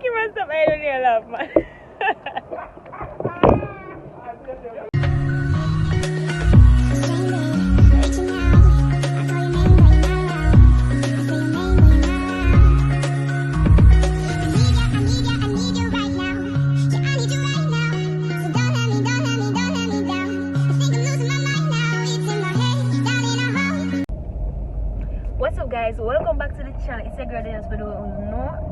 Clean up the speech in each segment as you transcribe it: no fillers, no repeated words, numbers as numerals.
you must stop. I don't need laugh, man. What's up, guys? Welcome back to the channel. It's a girl Dainelle for those who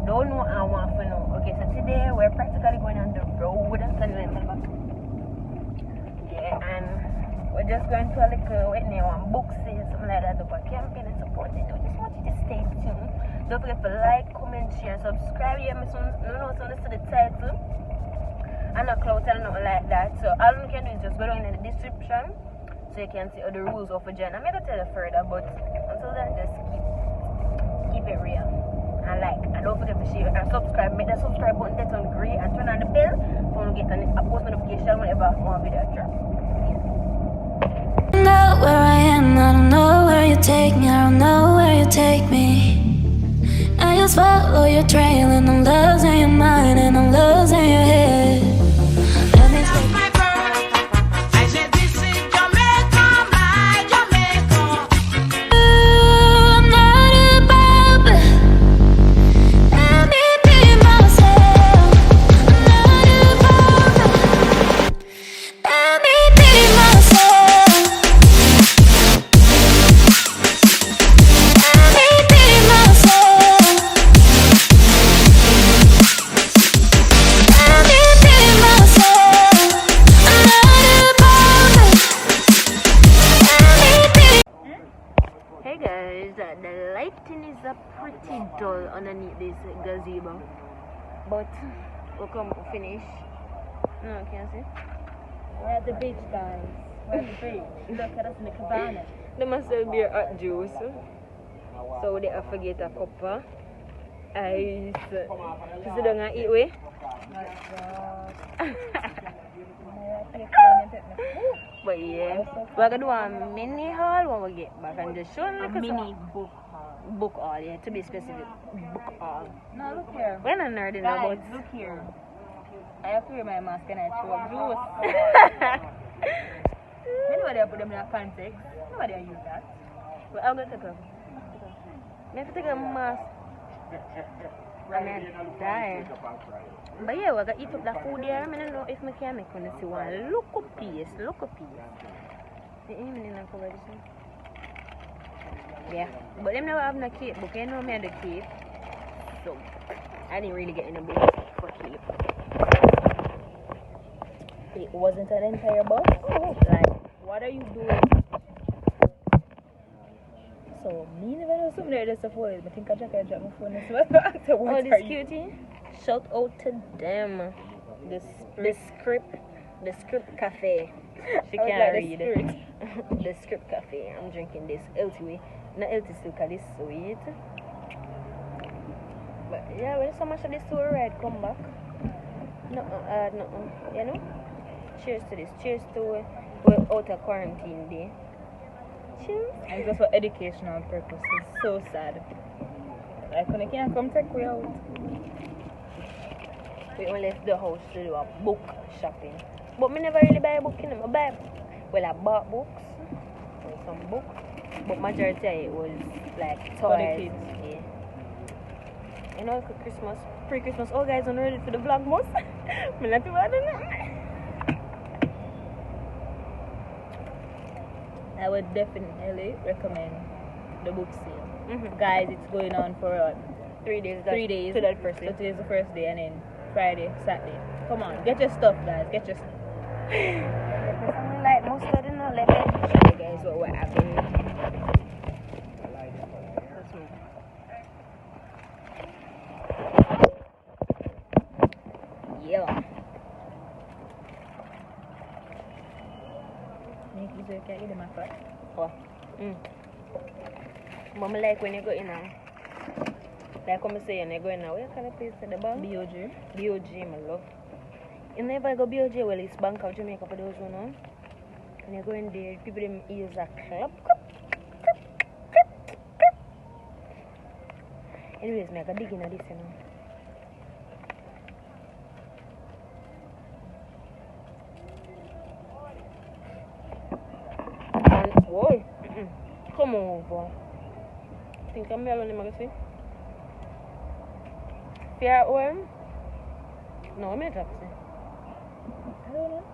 don't know and want to know. Okay, so today we're practically going on the road. Yeah, and we're just going to a little books and something like that for camping and supporting. I just want you to stay tuned. Don't forget to like, comment, share, subscribe. Yeah, no, so listen to the title. And a cloud and nothing like that. So all you can do is just go down in the description so you can see all the rules of a journey. I'm going to tell you further, but until then, just keep it real and like, and don't forget to share and subscribe. Make the subscribe button that on grey and turn on the bell so you get a post notification whenever more video drop. I don't know where I am, I don't know where you take me, I don't know where you take me. I just follow your trail and I'm losing your mind and I'm losing your head. Let me take The lighting is pretty dull underneath this gazebo, but we'll come to finish. No, can you see? We're at the beach, guys. We're at the beach. Look at us in the cabana. They must sell beer at juice, so they have to get a cup of ice. You sit down and eat way? But yeah, we're gonna do a mini haul when we get back and just show like a mini book haul. Book haul, yeah, to be specific. Book haul. No, look here. We're not nerdy now, Guys, but look here. I have to wear my mask and I throw juice. Anybody put them in a context? Nobody use that. Well, I'm gonna take off. I have to take a mask. I'm dying. But yeah, we're gonna eat up the food here. I don't know if I can make one see one. Look a piece. Yeah, but them never have no cape book. You know me had the cape, so I didn't really get in the book for cape. It wasn't an entire box? Like, what are you doing? So, me never know something like this before. I think I drop my phone as well. Oh, this cutie. Shout out to them. The script cafe. She can't read. The script cafe. I'm drinking this healthy. Not healthy still because it's sweet. But yeah, when so much of this tour ride come back. No, you know? Cheers to this. Cheers to we're out of quarantine day. Cheers. And just for educational purposes. So sad. Like when I can't come take we out. We only left the house to do a book shopping. But me never really buy a book in them. I bought books. Some books. But majority it was like toys. For the kids. Yeah. You know, Christmas, pre-Christmas. Oh guys, I'm ready for the vlogmas. Me not too bad on that. I would definitely recommend the book sale. Guys, it's going on for 3 days. 3 days. To that first day. So today's the first day and then Friday, Saturday. Come on, get your stuff, guys. Get your stuff. Something like mustard and all. Let me show you guys what we're having. Yeah. You can eat them at first. Oh. Mama like when you go in now. Like come say when you go in now. Where can I place at the bank? BOG. BOG, my love. You never go BOG, well it's Bank of Jamaica for those who know. When you go in there, people them ears are clap. Anyways, I got dig in this, you know. Whoa. Come over. Think I'm alone in my see? Fear at home? No, I'm in a taxi. I don't know.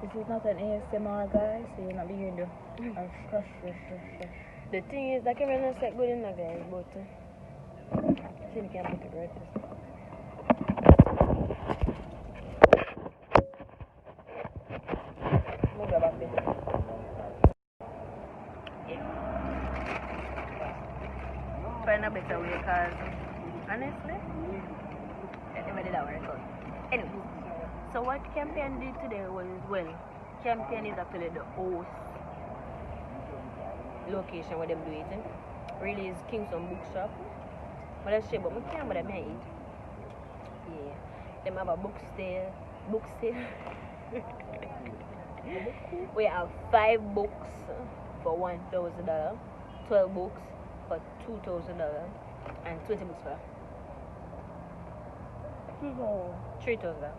This is not an ASMR, guys, so you're not being the The thing is, that camera not set good in there, guys, but see if you can put it right this. Move that back there. Find a better way, because honestly, everybody that work out. Anyway, so what Champion did today was, well, Champion is actually the host location where them do it. Really is Kingston Bookshop. But that's shit, but we can't, but I may eat. Yeah. Them have a book sale. We have 5 books for $1,000, 12 books for $2,000, and 20 books for $3,000.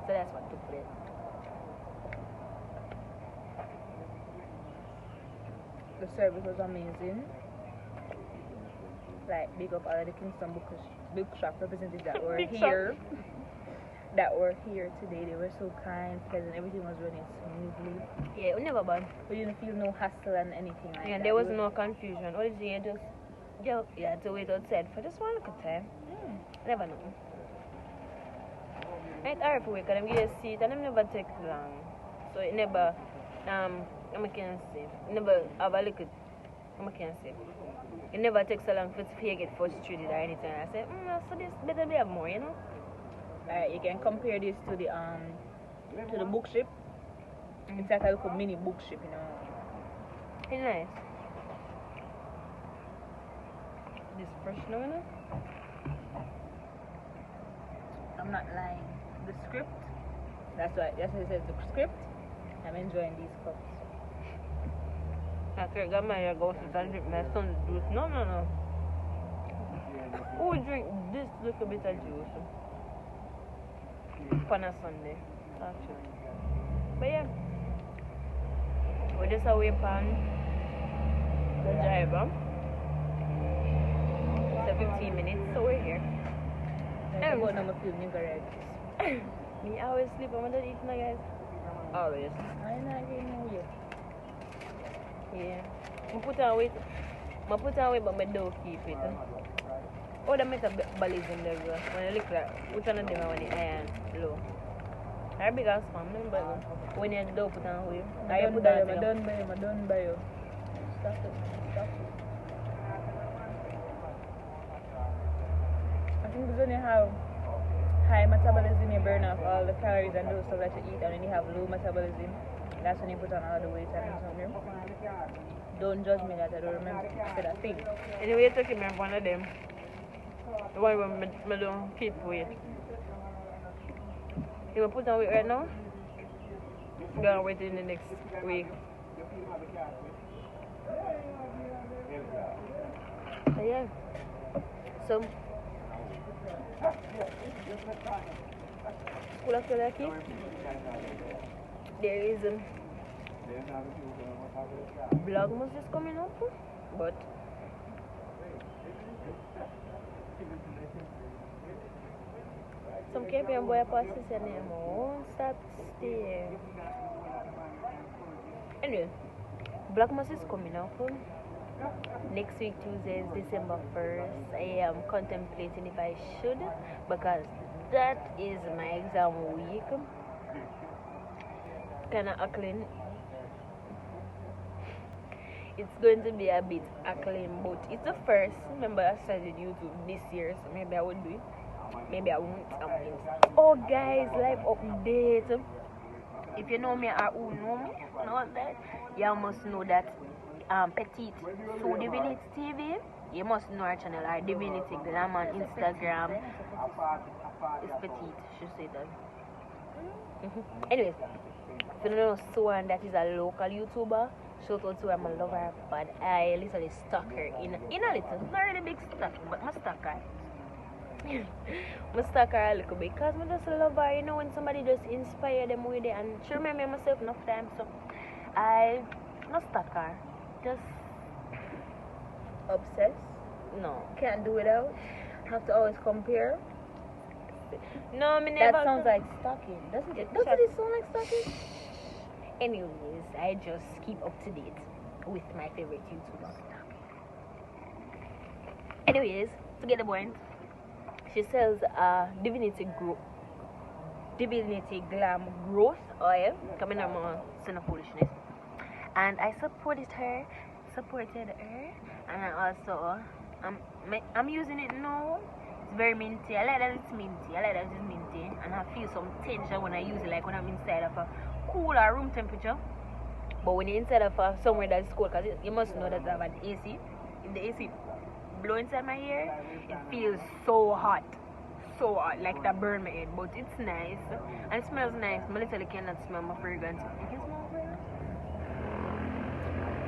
So that's what took place. The service was amazing. Like, big up all of the Kingston bookshop representatives that were here. That were here today. They were so kind, pleasant. Everything was running smoothly. Yeah, we never bad. We didn't feel no hassle and anything like that. There was no confusion. All you had to wait outside for just one little time. Never know. Right, hurry for because them give you a seat and them never take long. So it never I can say. Never have a look at I can say. It never takes so long for you get frustrated or anything. I say, so this better be have more, you know? You can compare this to the book ship. It's like a little mini book ship, you know. It's nice. This fresh now, you know? I'm not lying. The script. That's what it says. The script. I'm enjoying these cups. I can't get my go to drink my son's juice. No. Who would drink this little bit of juice? On a Sunday, actually. But yeah, we're just away from the driver. So 15 minutes, so we're here. I'm going to feel nigger. Me always sleep. I'm gonna eat my guys. Always. I'm not getting no yet. Yeah. I put on weight, but I don't keep it. Oh, the metabolism in there. When I look like, which one of them I want the iron low? I big as spam, but when you don't put on weight, I put on I done by you. Stop it. I think because when you have high metabolism, you burn off all the calories and those stuff that you eat, and when you have low metabolism, that's when you put on all the weight and something. Don't judge me that I don't remember that thing. Anyway, you're talking about one of them. The one where I don't keep weight. You will put on weight right now? I'm going to wait in the next week. So yeah. So, school after that key, there is Vlogmas is coming up, but some Caribbean boy passes and they won't stop stay. Anyway, Vlogmas is coming up. Next week, Tuesday is December 1st. I am contemplating if I should, because that is my exam week. Kinda ackling. It's going to be a bit ackling, but it's the first. Remember, I started YouTube this year, so maybe I would do it. Maybe I won't. Oh, guys, live update. If you know me or who know that, you must know that Petite So Divinity TV. You must know our channel, our Divinity Glam on Instagram. It's Petite, should say that. Anyways, if you don't know Swan, that is a local YouTuber. Shout out to her, I love her, but I literally stalk her in a little, not really big stalk, but I stalk her. I stuck her a little bit because I just love her, you know, when somebody just inspire them with it. And she remember myself enough time, so I not stuck her. Just Obsessed? no. Can't do without? Have to always compare? No, me never. That sounds like stalking. Doesn't it sound like stalking? Anyways, I just keep up to date with my favorite YouTuber. Anyways, to get the point, she sells divinity glam growth oil coming from a son of foolishness, and I supported her, and I also I'm using it now. It's very minty. I like that it's minty. And I feel some tension when I use it, like when I'm inside of a cooler room temperature. But when you're inside of somewhere that's cold, because you must know that I have an AC. If the AC blow inside my ear, it feels so hot, like that burn my head. But it's nice and it smells nice. I literally cannot smell my fragrance. You can smell my fragrance?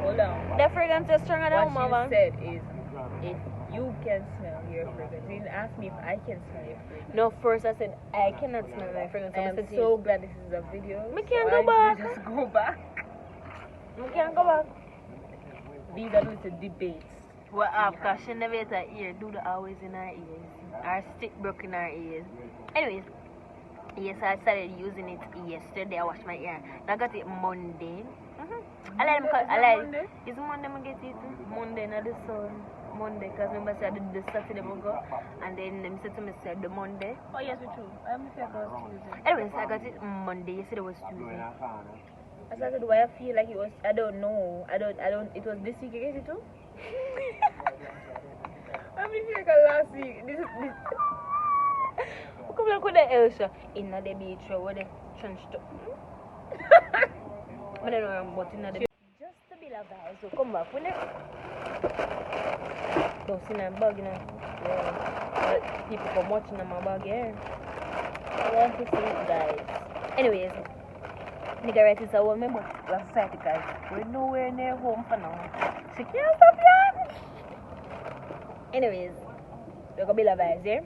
Hold on. The fragrance is stronger than what mama. you said is if you can smell your fragrance. You didn't ask me if I can smell your fragrance. No, first I said I cannot smell my fragrance. I am so glad this is a video. We can't go back. Just go back. We can't go back. These are little debates. Well, after she never had her ear, do the always in her ears. Her stick broke in her ears. Anyways, yes, I started using it yesterday. I washed my ear. I got it Monday. I like Monday? It's Monday I get it. Monday, not the sun. Monday, because remember I did the Saturday go, and then them said to me said the Monday. Oh yes, it's true. I am sure it was Tuesday. Anyways, I got it Monday. Yesterday was Tuesday. I started why I feel like it was. I don't know. I don't. It was this week. I guess it too. I mean, like last week. This. Come on, with the Elsa in the beach or where they trench to. I don't know, but in the just to be like that. So come back when it. Don't see them bug, you know. Yeah. People come watching them bug here. I want to see it, guys. Anyways, nigga right is a woman, but we're society guys. We're nowhere near home for now. She can't stop yet. Anyways, we're gonna be la vibes here.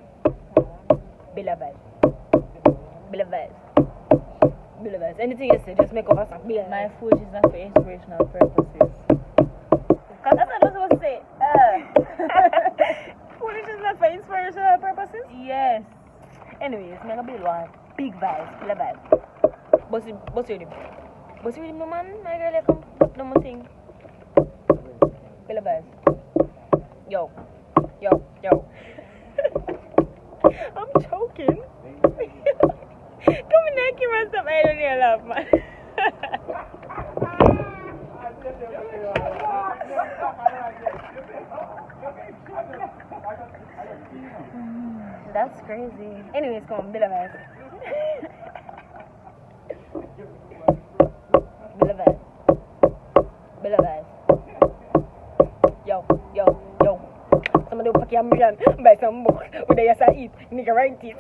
Be la vibes. Anything you say, just make up a song. My food is not for inspirational purposes. Because that's what I was supposed to say. Foolish is not for inspirational purposes? Yes. Anyways, I'm gonna be one big vibes, big vibes. Bossy with him. Bossy with him, no man. My girl, I come put no more thing. Big vibes. Yo. I'm choking. Come in there, give us some. I don't need a laugh, man. That's crazy. Anyways, come on, Billa Vibes. Yo. Somebody will pack your million, buy some book. With the yes I eat, nigga write it.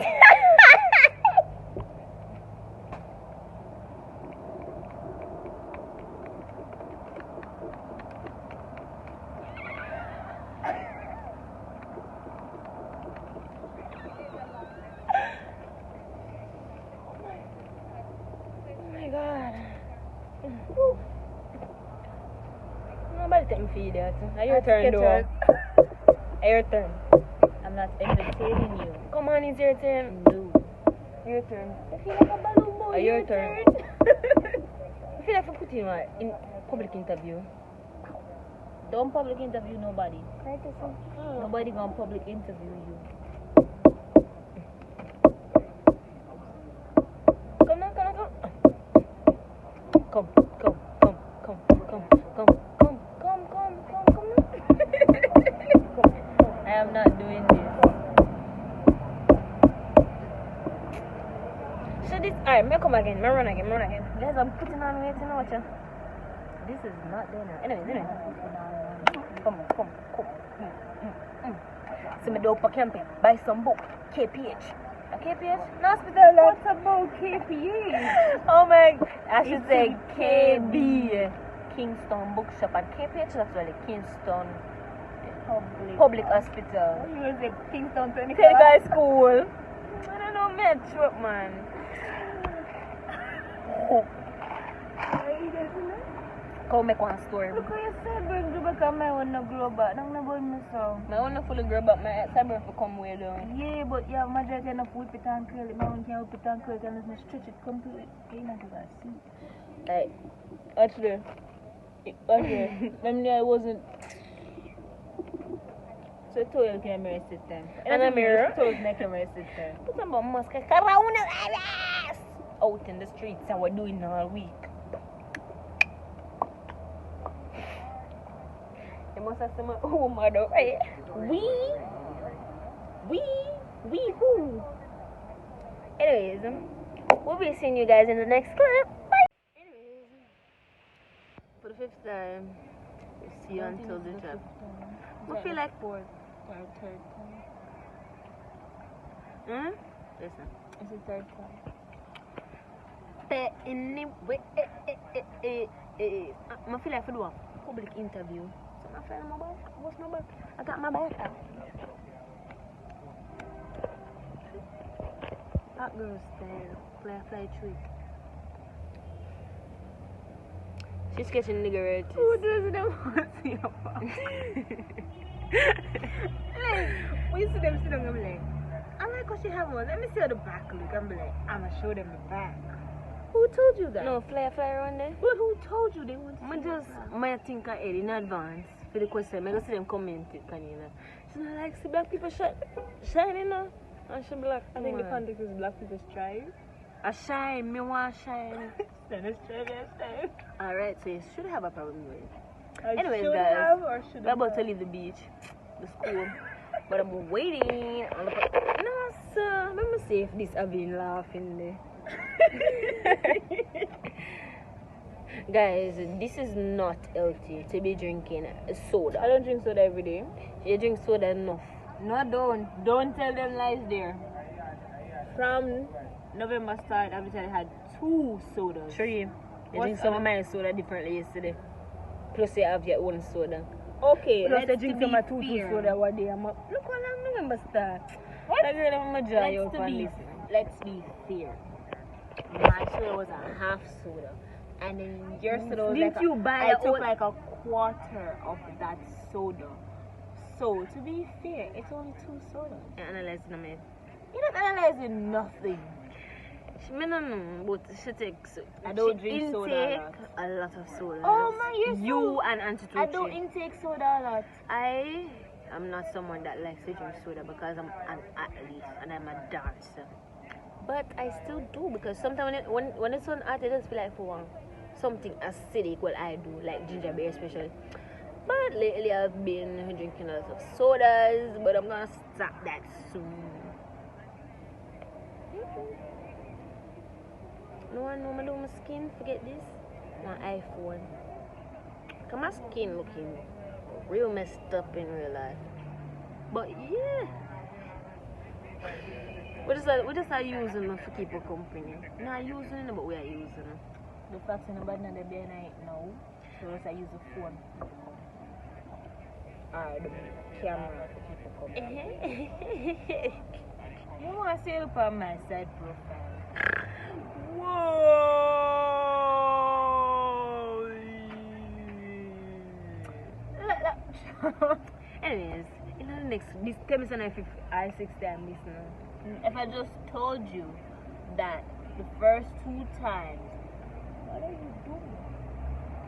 Nobody take me for you that. Now your turn though. Your turn. I'm not entertaining you. Come on, it's your turn. No. Your turn. I feel like a balloon boy. Your turn. I feel like I put you in public interview. Don't public interview nobody. Nobody gonna public interview you. Come. I am not doing this. So this, alright, me come again, me run again. Guys, I'm putting on weight, you know what? This is not there now. Anyway. Come. So me do up a camping, buy some book, KPH. A KPH? No hospital. What about KPH? Oh my, I should say KB. Kingston Bookshop, and KPH is actually Kingston Public hospital. You will say Kingston 24. Take guy school. I don't know, man. Trip, man. Come make one story. Look how you said, bro, because my one no grow back. Nang na boy me so. My one no fully grow back. My cyber for come way down. Yeah, but yeah, majority enough whip it and curl it. My one can't whip it and curl it and just stretch it completely. You not do that, see? Like, Actually, let me know I wasn't. So I told you camera system. And a mirror? I told you camera system. Put some mask around the ass. Out in the streets, and we're doing all week. You must have some mother, right? We who? Anyways, we'll be seeing you guys in the next clip. Bye. Anyways, for the 5th time, we'll see you until the job. I feel like 4th or 3rd Hmm? time. Listen. It's the 3rd time. Anyway, I feel like I do a public interview. So my friend, my back. What's my back? I got my back out. Hot girl style. Fly trick. She's catching nigga right. Who does them see your when you see them sit down, I'm like, I like what she have on. Let me see how the back look. I'm like, I'm gonna show them the back. Who told you that? No, fly around there. But who told you they want to I just might think ahead in advance for the question. I go see them comment it, can you know? She's not like, see black people shining now. And she black. I think the context is black people strive. I shine, me want shine. Then it's strive. Alright, so you should have a problem with it. I Anyways, should guys, have or should we're about to leave the beach, the school. But I'm waiting. No, sir. Let me see if this have been laughing there. Guys, this is not healthy to be drinking soda. I don't drink soda every day. You drink soda enough. No, don't tell them lies there. From November start, I've had 2 sodas. 3. You drink What's some of my soda differently yesterday. Plus you have your own soda. Okay, Plus let's you drink some of 2 fair. soda one day. Look how long November start. What? That girl I'm gonna dry up and listen. Let's be fair. My soda was a half soda. And then your soda was Didn't like you buy I your took own- like a quarter of that soda. So to be fair, it's only 2 sodas. You analyze them, man. You're not analyzing nothing. I don't know, but she takes. I don't she drink soda intake a a lot of soda. Oh man, you're so... You and Auntie Tucci. I don't intake soda a lot. I am not someone that likes to drink soda because I'm an athlete and I'm a dancer. But I still do because sometimes when it's on hot, I just feel like for something acidic. Well, I do like ginger beer especially. But lately I've been drinking a lot of sodas, but I'm gonna stop that soon. No one know my skin. Forget this. My iPhone. Cause my skin looking real messed up in real life. But yeah, we just are using them to keep a company. Not using them, but we are using them. The fact in the bad the day night now, so I use the phone. Or the camera to keep a company. You want to see it on my side profile. Whoa! Anyways, in the next, this tell me something I-60 I'm listening. If I just told you that the first 2 times, what are you doing?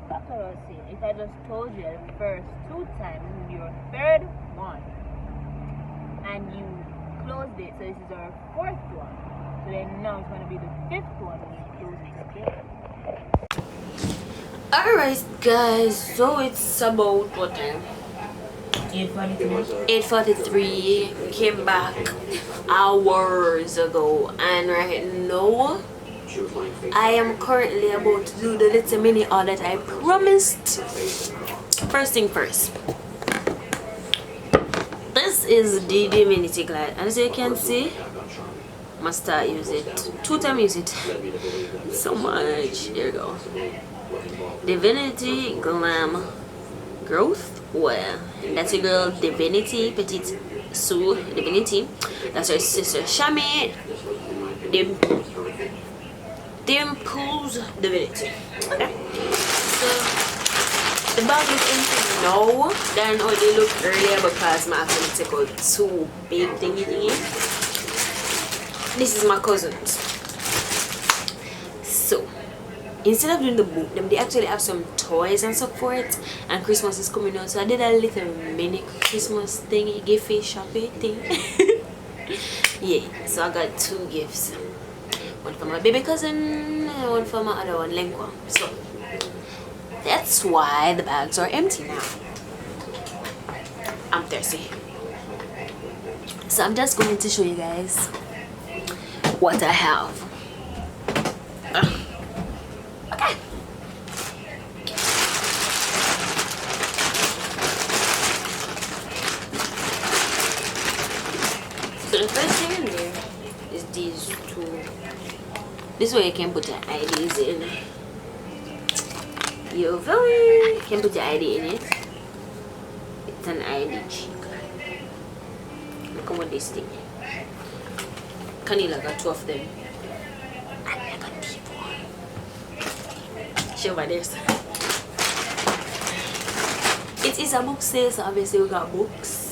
That's what I was saying. If I just told you the first 2 times, this is your 3rd one, and you closed it, so this is our 4th one. So then now it's going to be the 5th one when you close it again. Alright guys, so it's about what time? 8:43. Came back hours ago, and right now I am currently about to do the little mini haul that I promised. First thing first, this is the Divinity Glide, and as you can see, must start use it 2 times use it so much. There you go. Divinity Glam Growth Well, that's your girl Divinity, Petite Sue Divinity. That's her sister Shami Dimples Divinity. Okay. So the bag looks empty now than how they looked earlier because my actually take out 2 big thingy. This is my cousin's. So instead of doing the book, they actually have some toys and stuff for it, and Christmas is coming out, so I did a little mini Christmas thingy, gift shopping thing. Yeah, so I got 2 gifts, one for my baby cousin and one for my other one, Lengua. So that's why the bags are empty now. I'm thirsty, so I'm just going to show you guys what I have. Okay. So the first thing in there is these 2. This way you can put your IDs in. You feel me? You can put your ID in it. It's an ID check. Look at this thing. Kanila got 2 of them. And I got 4. Show over there. It is a book sale, so obviously we got books.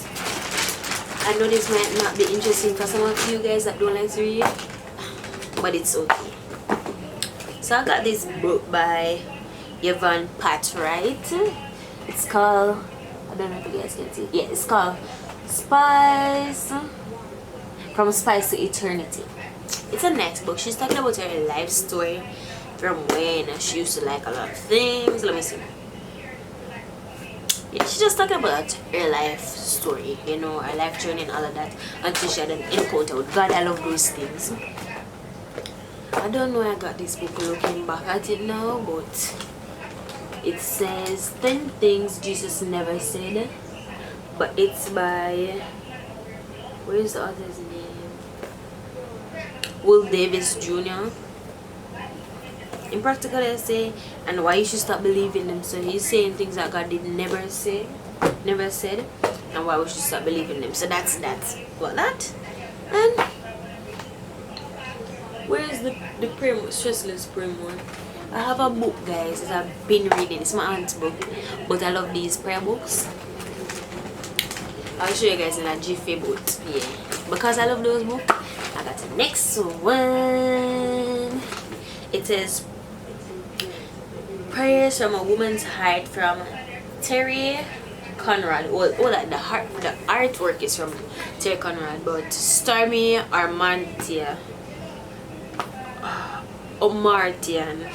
I know this might not be interesting for some of you guys that don't like to read, but it's okay. So I got this book by Yvonne Patwright. It's called, I don't know if you guys can see. Yeah, it's called Spice From Spice to Eternity. It's a nice book. She's talking about her life story from when she used to like a lot of things. Let me see. Yeah, she's just talking about her life story, you know, her life journey and all of that, until she had an encounter with God. I love those things. I don't know where I got this book looking back at it now, but it says 10 Things Jesus Never Said, but it's by, where is the author's name? Will Davis Jr. In practical essay, and why you should stop believing them. So he's saying things that God did never said, and why we should stop believing them. So that's that. What that? And where is the stressless prayer one? I have a book, guys, that I've been reading. It's my aunt's book, but I love these prayer books. I'll show you guys in a jiffy, but yeah, because I love those books, I got the next one. It says Prayers from a Woman's Heart from Terry Conrad. Well, like the artwork is from Terry Conrad, but Stormy Omartian.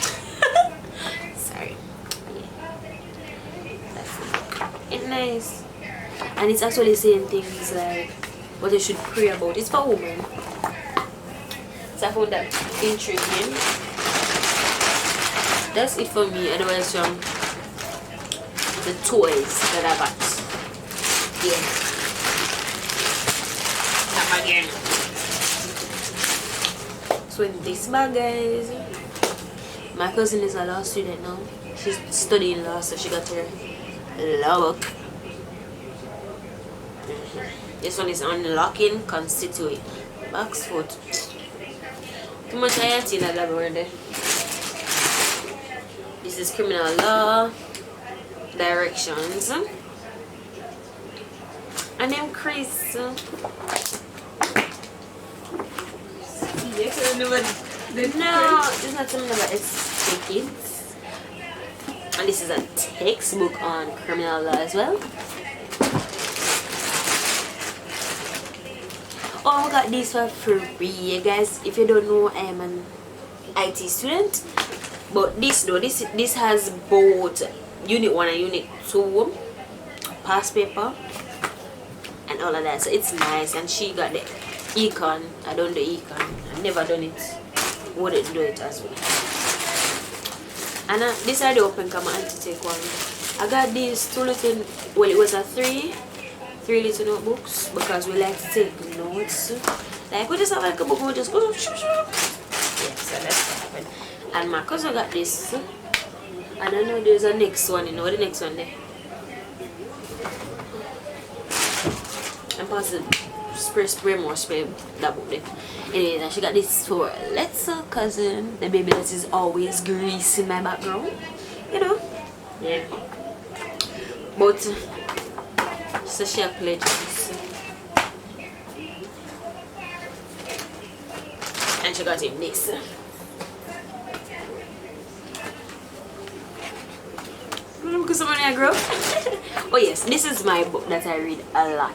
Sorry. Yeah. That's it. It's nice. And it's actually saying things like what you should pray about. It's for women. So I found that intriguing. That's it for me. Otherwise, from the toys that I got. Yeah. That bag here. So in this bag, guys, my cousin is a law student now. She's studying law, so she got her law book. This one is Unlocking Constituent. Oxford. Too much I have seen that word there. This is criminal law directions. And then Chris. No, it's not something about tickets. And this is a textbook on criminal law as well. Oh, I got this for free, guys. If you don't know, I am an IT student. But this has both Unit 1 and Unit 2 past paper and all of that. So it's nice. And she got the econ. I done the econ. I've never done it. Wouldn't do it as well. And this are the open come and to take one. I got these 2 little, well, it was a 3 little notebooks because we like to take notes. Like we just have like a book, we just go. Yeah, so that's what happened. And my cousin got this. And I know there's a next one, you know the next one there. pass it, spray more, spray that book there. Anyways, and she got this for little cousin, the baby that is always greasing my background, you know. Yeah. But so she pledges, and she got him this. Look at someone I grow. Oh yes, this is my book that I read a lot.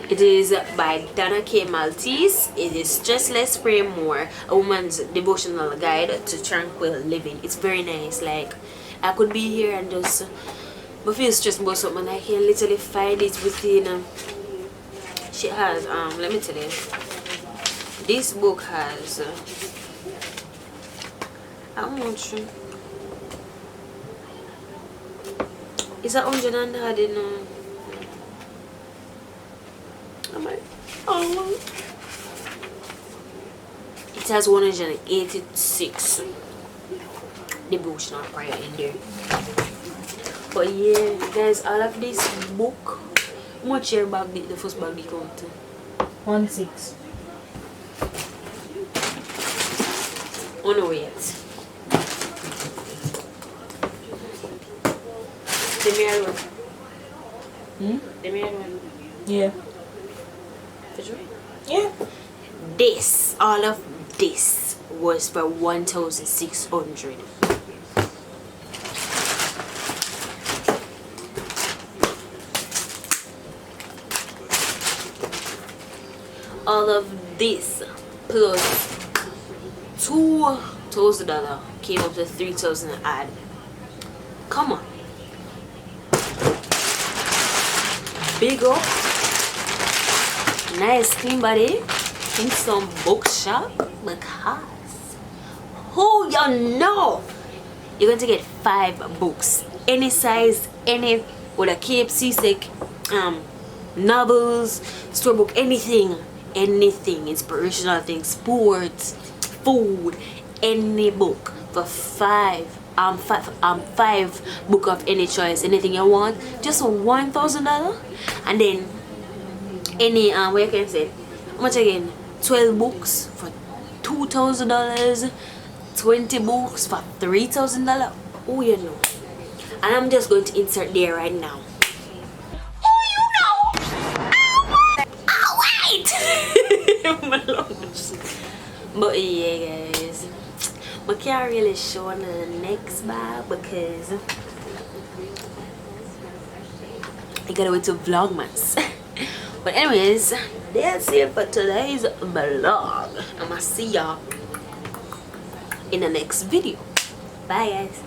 It is by Dana K. Maltese. It is Stressless Pray More, a woman's devotional guide to tranquil living. It's very nice. Like, I could be here and just feel stressed about something. I can literally find it within. She has let me tell you, this book has how much? It's 100 and I didn't know. Oh. It has 186 devotional prayer in there. But yeah, guys, all of this book, how much your bag did the first bag come to? 1.6. Oh no, wait. The mirror one. The mirror one. Yeah. Yeah. This, all of this was for 1,600. All of this plus $2,000 came up to 3,000 odd. Come on. Big up. Nice clean body in some bookshop because who you know you're going to get 5 books, any size, any with a KFC sake, novels, storybook, anything, inspirational things, sports, food, any book for 5 book of any choice, anything you want, just $1,000. And then any what can I say, how much again? 12 books for $2,000, 20 books for $3,000. Oh, you know. And I'm just going to insert there right now. Oh, you know. Oh, wait. My lunch. But yeah, guys, I can't really show on the next bag because I gotta wait to Vlogmas. But anyways, that's it for today's vlog. I'ma see y'all in the next video. Bye guys.